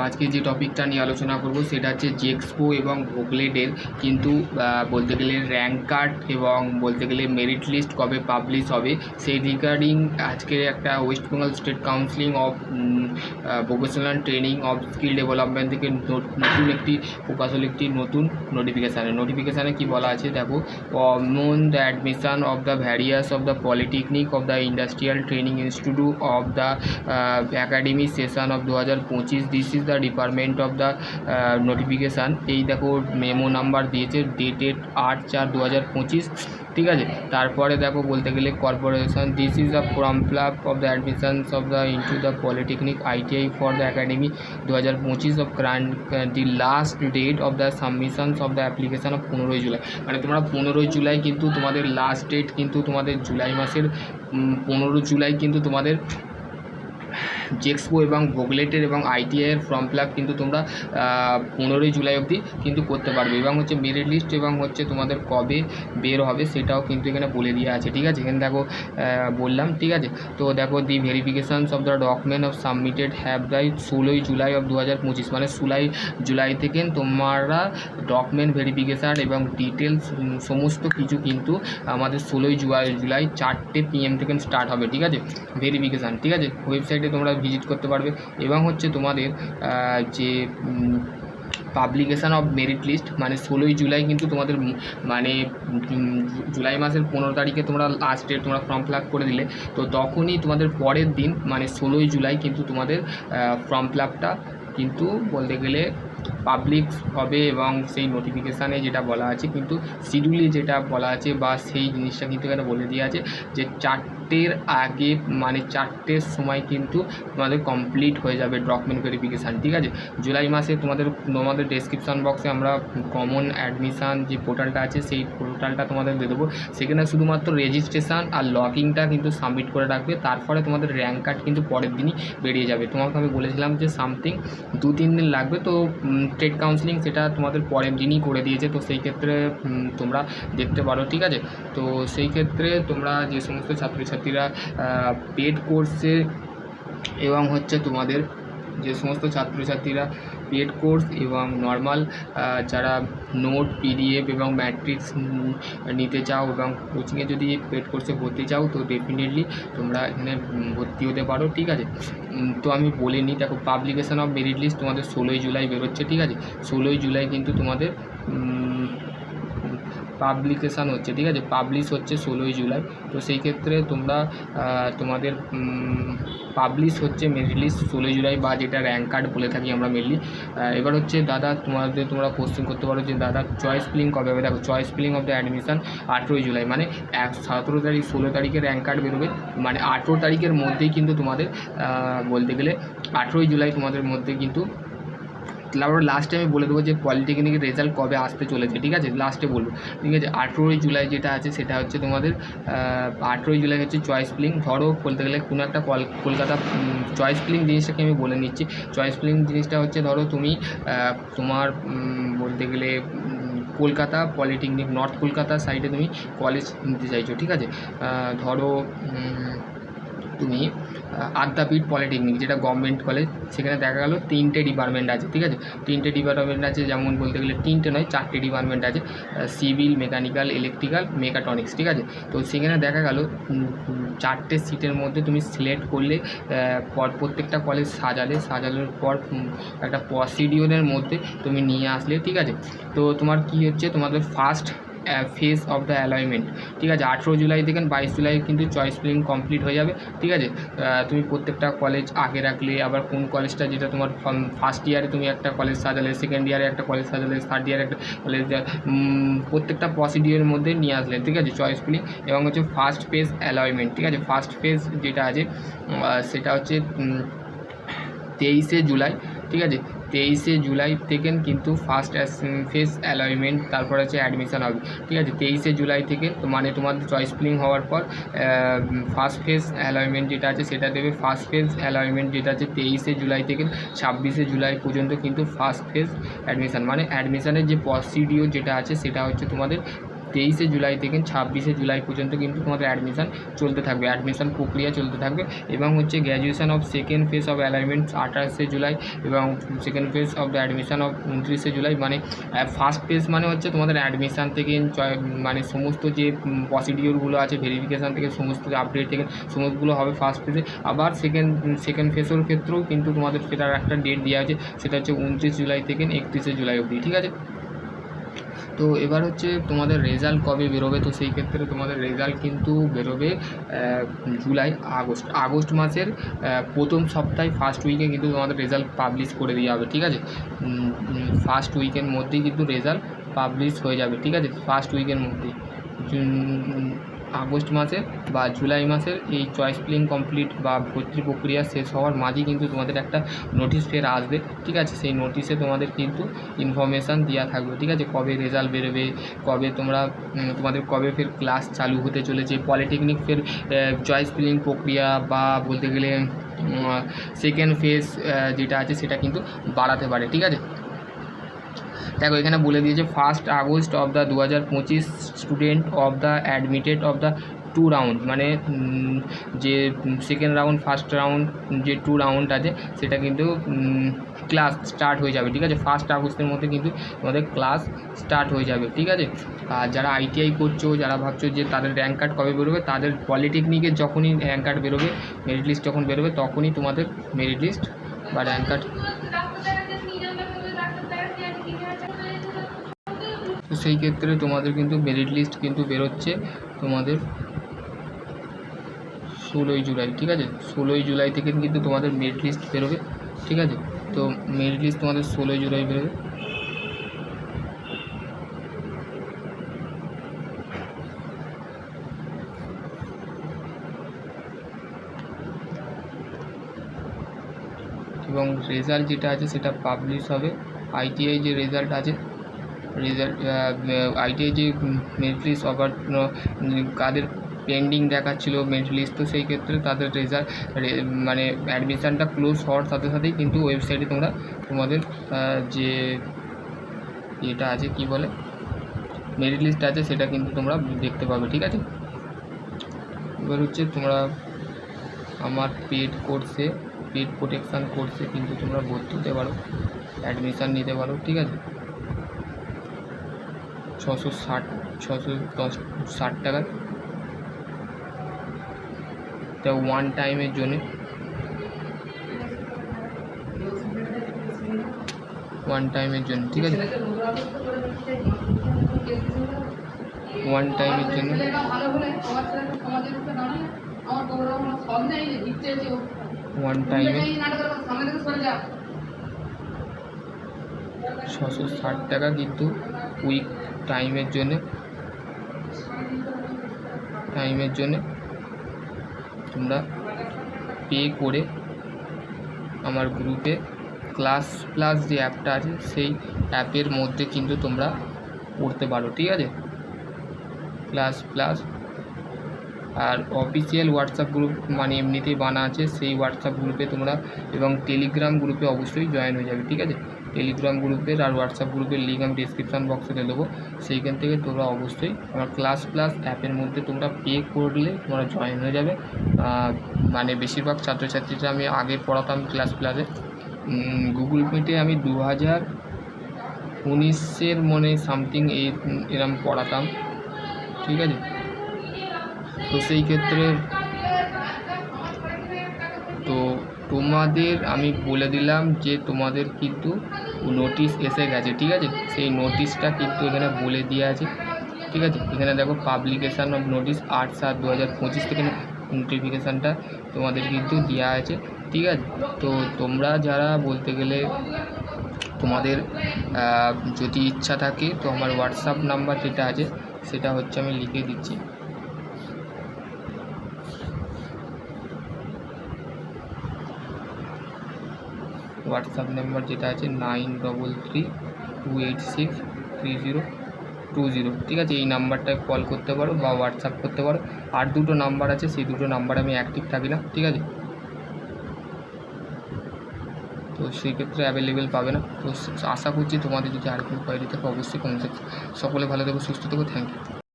আজকে যে টপিকটা নিয়ে আলোচনা করব সেটা হচ্ছে জেক্সপো এবং ভোগলেটের কিন্তু বলতে গেলে র্যাঙ্ক কার্ড এবং বলতে গেলে মেরিট লিস্ট কবে পাবলিশ হবে সেই রিগার্ডিং আজকে একটা West Bengal state counselling of vocational training of skill development থেকে নতুন একটি প্রকাশ হলো একটি নতুন নোটিফিকেশানে কি বলা আছে দেখো, on the admission of the various of the polytechnic of the industrial training institute of the academic session of 2025 this is the department of the notification. এই দেখো মেমো নাম্বার দিয়েছে, ডেটেড 8/4/2025, ঠিক আছে। তারপরে দেখো বলতে গেলে corporation, this is the form fill up of the admissions of the into the polytechnic ITI for the academy 2025 of grant the last date of the submissions of the application of 15 July. মানে তোমরা 15 জুলাই কিন্তু তোমাদের last date, কিন্তু তোমাদের জুলাই মাসের 15 জুলাই কিন্তু তোমাদের জেক্সপো এবং ভোগলেটের এবং ITI-এর ফর্ম ফিল আপ কিন্তু তোমরা 15 জুলাই অবধি কিন্তু করতে পারবে। এবং হচ্ছে মেরিট লিস্ট এবং হচ্ছে তোমাদের কবে বের হবে সেটাও কিন্তু এখানে বলে দেওয়া আছে, ঠিক আছে। এখানে দেখো বললাম, ঠিক আছে। তো দেখো the verifications of the document of submitted have by 16 July of 2025, মানে জুলাই থেকে তোমরা ডকুমেন্ট ভেরিফিকেশান এবং ডিটেলস সমস্ত কিছু কিন্তু আমাদের 16 জুলাই 4টে PM থেকে স্টার্ট হবে, ঠিক আছে, ভেরিফিকেশান, ঠিক আছে। ওয়েবসাইটে তোমরা ভিজিট করতে পারবে। এবং হচ্ছে তোমাদের যে পাবলিকেশান অফ মেরিট লিস্ট মানে 16 জুলাই কিন্তু তোমাদের মানে জুলাই মাসের 15 তারিখে তোমরা লাস্ট ডেট তোমরা ফর্ম ফিল আপ করে দিলে, তো তখনই তোমাদের পরের দিন মানে 16 জুলাই কিন্তু তোমাদের ফর্ম ফিল আপটা কিন্তু বলতে গেলে পাবলিক হবে। এবং সেই নোটিফিকেশানে যেটা বলা আছে কিন্তু শিডিউলে যেটা বলা আছে বা সেই জিনিসটা কিন্তু এখানে বলে দেওয়া আছে যে 4টের আগে মানে 4টের সময় কিন্তু তোমাদের কমপ্লিট হয়ে যাবে ডকুমেন্ট ভেরিফিকেশান, ঠিক আছে। জুলাই মাসে তোমাদের ডেসক্রিপশান বক্সে আমরা কমন অ্যাডমিশান যে পোর্টালটা আছে সেই পোর্টালটা তোমাদের দিয়ে দেবো। সেখানে শুধুমাত্র রেজিস্ট্রেশন আর লগইনটা কিন্তু সাবমিট করে রাখবে, তারপরে তোমাদের র্যাঙ্ক কার্ড কিন্তু পরের দিনই বেরিয়ে যাবে। তোমাকে আমি বলেছিলাম যে সামথিং 2-3 দিন লাগবে, তো স্টেট কাউন্সিলিং সেটা তোমাদের পরের দিনই করে দিয়েছে, তো সেই ক্ষেত্রে তোমরা দেখতে পারো, ঠিক আছে। তো সেই ক্ষেত্রে তোমরা যে সমস্ত ছাত্রছাত্রীরা পেড কোর্সে এবং হচ্ছে তোমাদের যে সমস্ত ছাত্রছাত্রীরা পেড কোর্স এবং নর্মাল যারা নোট PDF এবং ম্যাট্রিক্স নিতে চাও এবং কোচিংয়ে যদি পেড কোর্সে ভর্তি চাও তো ডেফিনেটলি তোমরা এখানে ভর্তি হতে পারো, ঠিক আছে। তো আমি বলে নিই, দেখো পাবলিকেশান অফ মেরিট লিস্ট তোমাদের 16 জুলাই বেরোচ্ছে, ঠিক আছে। 16 জুলাই কিন্তু তোমাদের পাবলিকেশান হচ্ছে, ঠিক আছে, পাবলিশ হচ্ছে 16 জুলাই। তো সেই ক্ষেত্রে তোমরা তোমাদের পাবলিশ হচ্ছে মেরিট লিস্ট 16 জুলাই বা যেটা র্যাঙ্ক কার্ড বলে থাকি আমরা মেনলি। এবার হচ্ছে দাদা তোমরা কোশ্চেন করতে পারো যে দাদা চয়েস ফিলিং কবে হবে। দেখো choice filling of the admission 18 July, মানে 17 তারিখ 16 তারিখে র্যাঙ্ক কার্ড বেরোবে, মানে 18 তারিখের মধ্যেই কিন্তু তোমাদের বলতে গেলে 18 জুলাই তোমাদের মধ্যে কিন্তু। তারপর লাস্টে আমি বলে দেবো যে পলিটেকনিকের রেজাল্ট কবে আসতে চলেছে, ঠিক আছে, লাস্টে বলবো, ঠিক আছে। 18 জুলাই যেটা আছে সেটা হচ্ছে তোমাদের 18 জুলাই হচ্ছে চয়েস ফিলিং। ধরো বলতে গেলে কোনো একটা কলকাতা চয়েস ফিলিং জিনিসটাকে আমি বলে নিচ্ছি। চয়েস ফিলিং জিনিসটা হচ্ছে ধরো তুমি তোমার বলতে গেলে কলকাতা পলিটেকনিক নর্থ কলকাতা সাইডে তুমি কলেজ নিতে চাইছো, ঠিক আছে। ধরো তুমি আদ্যাপীঠ পলিটেকনিক যেটা গভর্নমেন্ট কলেজ, সেখানে দেখা গেলো 3টে ডিপার্টমেন্ট আছে, ঠিক আছে। 3টে ডিপার্টমেন্ট আছে, যেমন বলতে গেলে 3টে নয় 4টে ডিপার্টমেন্ট আছে, সিভিল, মেকানিক্যাল, ইলেকট্রিক্যাল, মেকাট্রনিক্স, ঠিক আছে। তো সেখানে দেখা গেলো 4টে সিটের মধ্যে তুমি সিলেক্ট করলে প্রত্যেকটা কলেজ সাজানোর পর একটা প্রসিডিওরের মধ্যে তুমি নিয়ে আসলে, ঠিক আছে। তো তোমার কি হচ্ছে তোমাদের ফার্স্ট ফেজ অফ দ্য অ্যালয়নমেন্ট, ঠিক আছে। 18 জুলাই থেকে 22 জুলাই কিন্তু চয়েস ফিলিং কমপ্লিট হয়ে যাবে, ঠিক আছে। তুমি প্রত্যেকটা কলেজ আগে রাখলে, আবার কোন কলেজটা যেটা তোমার ফার্স্ট ইয়ারে তুমি একটা কলেজ সাজালে, সেকেন্ড ইয়ারে একটা কলেজ সাজালে, থার্ড ইয়ারে একটা কলেজ, প্রত্যেকটা প্রসিডিওরের মধ্যে নিয়ে আসলে, ঠিক আছে, চয়েস ফিলিং। এবং হচ্ছে ফার্স্ট ফেজ অ্যালয়নমেন্ট, ঠিক আছে। ফার্স্ট ফেজ যেটা আছে সেটা হচ্ছে 23 জুলাই, ঠিক আছে। 23 জুলাই থেকে কিন্তু ফার্স্ট ফেজ অ্যালয়নমেন্ট, তারপর আছে অ্যাডমিশান হবে, ঠিক আছে। 23 জুলাই থেকে তো মানে তোমাদের চয়েস ফিলিং হওয়ার পর ফার্স্ট ফেজ অ্যালয়নমেন্ট যেটা আছে সেটা দেবে। ফার্স্ট ফেজ অ্যালয়নমেন্ট যেটা আছে 23 জুলাই থেকে 26 জুলাই পর্যন্ত কিন্তু ফার্স্ট ফেজ অ্যাডমিশান, মানে অ্যাডমিশানের যে প্রসিডিওর যেটা আছে সেটা হচ্ছে তোমাদের 23শে জুলাই থেকে 26শে জুলাই পর্যন্ত কিন্তু তোমাদের অ্যাডমিশান চলতে থাকবে, অ্যাডমিশান প্রক্রিয়া চলতে থাকবে। এবং হচ্ছে graduation of second phase of alignment 28শে জুলাই এবং second phase of the admission of 29শে জুলাই। মানে ফার্স্ট ফেজ মানে হচ্ছে তোমাদের অ্যাডমিশান থেকে মানে সমস্ত যে প্রসিডিওরগুলো আছে ভেরিফিকেশান থেকে সমস্ত আপডেট থেকে সমস্তগুলো হবে ফার্স্ট ফেজে। আবার সেকেন্ড ফেজের ক্ষেত্রেও কিন্তু তোমাদের সেটার একটা ডেট দেওয়া আছে, সেটা হচ্ছে 29 জুলাই থেকে 31শে জুলাই অবধি, ঠিক আছে। তো এবার হচ্ছে তোমাদের রেজাল্ট কবে বেরোবে, তো সেই ক্ষেত্রে তোমাদের রেজাল্ট কিন্তু বেরোবে আগস্ট মাসের প্রথম সপ্তাহে ফার্স্ট উইকে কিন্তু তোমাদের রেজাল্ট পাবলিশ করে দেওয়া হবে, ঠিক আছে। ফার্স্ট উইকের মধ্যেই কিন্তু রেজাল্ট পাবলিশ হয়ে যাবে, ঠিক আছে, ফার্স্ট উইকের মধ্যেই। আগস্ট মাসের বা জুলাই মাসের এই চয়েস ফিলিং কমপ্লিট বা ভর্তি প্রক্রিয়া শেষ হওয়ার মাঝেই কিন্তু তোমাদের একটা নোটিশ ফের আসবে, ঠিক আছে। সেই নোটিশে তোমাদের কিন্তু ইনফরমেশান দেওয়া থাকবে, ঠিক আছে, কবে রেজাল্ট বেরোবে, তোমাদের কবে ফের ক্লাস চালু হতে চলেছে। পলিটেকনিক ফের চয়েস ফিলিং প্রক্রিয়া বা বলতে গেলে সেকেন্ড ফেজ যেটা আছে সেটা কিন্তু বাড়াতে পারে, ঠিক আছে। দেখো এখানে বলে দিয়েছে 1 August of the 2025 student of the admitted of the 2 round, মানে যে সেকেন্ড রাউন্ড ফার্স্ট রাউন্ড যে 2 রাউন্ড আছে সেটা কিন্তু ক্লাস স্টার্ট হয়ে যাবে, ঠিক আছে। 1 আগস্টের মধ্যে কিন্তু তোমাদের ক্লাস স্টার্ট হয়ে যাবে, ঠিক আছে। আর যারা ITI করছো, যারা ভাবছো যে তাদের র্যাঙ্ক কার্ড কবে বেরোবে, তাদের পলিটেকনিকের যখনই র্যাঙ্ক কার্ড বেরোবে, মেরিট লিস্ট যখন বেরোবে তখনই তোমাদের মেরিট লিস্ট বা র্যাঙ্ক কার্ড, তো সেই ক্ষেত্রে তোমাদের কিন্তু মেরিট লিস্ট কিন্তু বেরোচ্ছে তোমাদের 16ই জুলাই, ঠিক আছে। 16ই জুলাই থেকে কিন্তু তোমাদের মেরিট লিস্ট বেরোবে, ঠিক আছে। তো মেরিট লিস্ট তোমাদের 16ই জুলাই বেরোবে। এবং রেজাল্ট যেটা আছে সেটা পাবলিশ হবে। ITI যে রেজাল্ট আছে, ITI যে মেরিট লিস্ট আবার কাদের পেন্ডিং দেখাচ্ছিল মেরিট লিস্ট, তো সেই ক্ষেত্রে তাদের রেজাল্ট মানে অ্যাডমিশানটা ক্লোজ হওয়ার সাথে সাথেই কিন্তু ওয়েবসাইটে তোমাদের যে এটা আছে কি বলে মেরিট লিস্ট আছে সেটা কিন্তু তোমরা দেখতে পাবে, ঠিক আছে। এবার হচ্ছে তোমরা আমার পেড প্রোটেকশান কোর্সে কিন্তু তোমরা ভর্তি হতে পারো, অ্যাডমিশান নিতে পারো, ঠিক আছে। 660 টাকা, তা ওয়ান টাইমের জন্য, ঠিক আছে, ওয়ান টাইমের জন্য 660 টাকা কিন্তু উইক টাইমের জন্য তোমরা পে করে আমার গ্রুপে ক্লাস প্লাস যে অ্যাপটা আছে সেই অ্যাপের মধ্যে কিন্তু তোমরা পড়তে পারো, ঠিক আছে। ক্লাস প্লাস আর অফিসিয়াল হোয়াটসঅ্যাপ গ্রুপ মানে এমনিতেই বানা আছে, সেই হোয়াটসঅ্যাপ গ্রুপে তোমরা এবং টেলিগ্রাম গ্রুপে অবশ্যই জয়েন হয়ে যাবে, ঠিক আছে। টেলিগ্রাম গ্রুপের আর হোয়াটসঅ্যাপ গ্রুপের লিঙ্ক আমি ডিসক্রিপশান বক্সে দিয়ে দেবো, সেইখান থেকে তোমরা অবশ্যই আমার ক্লাস প্লাস অ্যাপের মধ্যে তোমরা পে করলে তোমরা জয়েন হয়ে যাবে। মানে বেশিরভাগ ছাত্রছাত্রীরা আমি আগে পড়াতাম ক্লাস প্লাসে, গুগল মিটে আমি 2019 মনে সামথিং এরম পড়াতাম, ঠিক আছে। তো সেই ক্ষেত্রে তো তোমাদের আমি বলে দিলাম যে তোমাদের কিন্তু নোটিশ এসে গেছে, ঠিক আছে। সেই নোটিশটা কিন্তু এখানে বলে দেওয়া আছে, ঠিক আছে। এখানে দেখো পাবলিকেশান অফ নোটিশ 8/7/2025 থেকে নোটিফিকেশানটা তোমাদের কিন্তু দেওয়া আছে, ঠিক আছে। তো তোমরা যারা বলতে গেলে তোমাদের যদি ইচ্ছা থাকে তো আমার হোয়াটসঅ্যাপ নাম্বার যেটা আছে সেটা হচ্ছে আমি লিখে দিচ্ছি, হোয়াটসঅ্যাপ নাম্বার যেটা আছে 9332863020, ঠিক আছে। এই নাম্বারটায় কল করতে পারো বা হোয়াটসঅ্যাপ করতে পারো। আর দুটো নাম্বার আছে, সেই দুটো নাম্বার আমি অ্যাক্টিভ থাকি না, ঠিক আছে। তো সেই ক্ষেত্রে অ্যাভেলেবেল পাবে না। তো আশা করছি তোমাদের যদি আর কোনো কোয়ারি থাকে অবশ্যই কমেন্ট। সকলে ভালো থেকো, সুস্থ থেকো, থ্যাংক ইউ।